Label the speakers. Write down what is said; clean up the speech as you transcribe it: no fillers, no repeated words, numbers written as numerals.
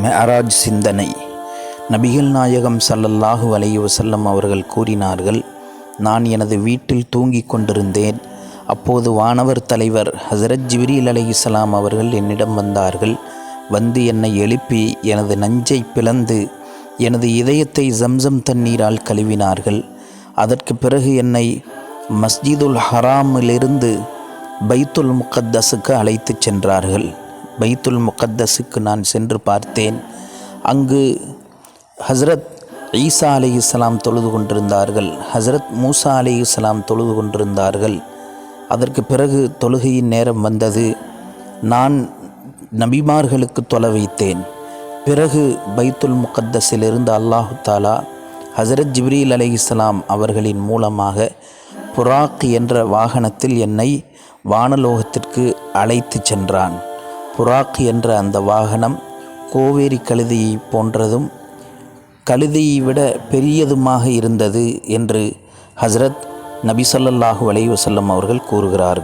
Speaker 1: மெஅராஜ் சிந்தனை. நபிகள் நாயகம் ஸல்லல்லாஹு அலைஹி வஸல்லம் அவர்கள் கூறினார்கள், நான் எனது வீட்டில் தூங்கிக் கொண்டிருந்தேன். அப்போது வானவர் தலைவர் ஹஸரத் ஜிப்ரீல் அலைஹிஸ்ஸலாம் அவர்கள் என்னிடம் வந்தார்கள். வந்து என்னை எழுப்பி எனது நஞ்சை பிளந்து எனது இதயத்தை ஜம்சம் தண்ணீரால் கழுவினார்கள். அதற்கு பிறகு என்னை மஸ்ஜிதுல் ஹராமிலிருந்து பைத்துல் முகத்தஸுக்கு அழைத்துச் சென்றார்கள். பைத்துல் முகத்தஸுக்கு நான் சென்று பார்த்தேன். அங்கு ஹஸரத் ஈசா அலைஹிஸ்ஸலாம் தொழுது கொண்டிருந்தார்கள். ஹஸரத் மூசா அலைஹிஸ்ஸலாம் தொழுது கொண்டிருந்தார்கள். அதற்கு பிறகு தொழுகையின் நேரம் வந்தது. நான் நபிமார்களுக்கு தொலை வைத்தேன். பிறகு பைத்துல் முகத்தஸிலிருந்து அல்லாஹு தாலா ஹஸரத் ஜிப்ரீல் அலைஹிஸ்ஸலாம் அவர்களின் மூலமாக புராக் என்ற வாகனத்தில் என்னை வானலோகத்திற்கு அழைத்து சென்றான். புராக் என்ற அந்த வாகனம் கோவேரி கழுதையை போன்றதும் கழுதையை விட பெரியதுமாக இருந்தது என்று ஹஸரத் நபி ஸல்லல்லாஹு அலைஹி வஸல்லம் அவர்கள் கூறுகிறார்கள்.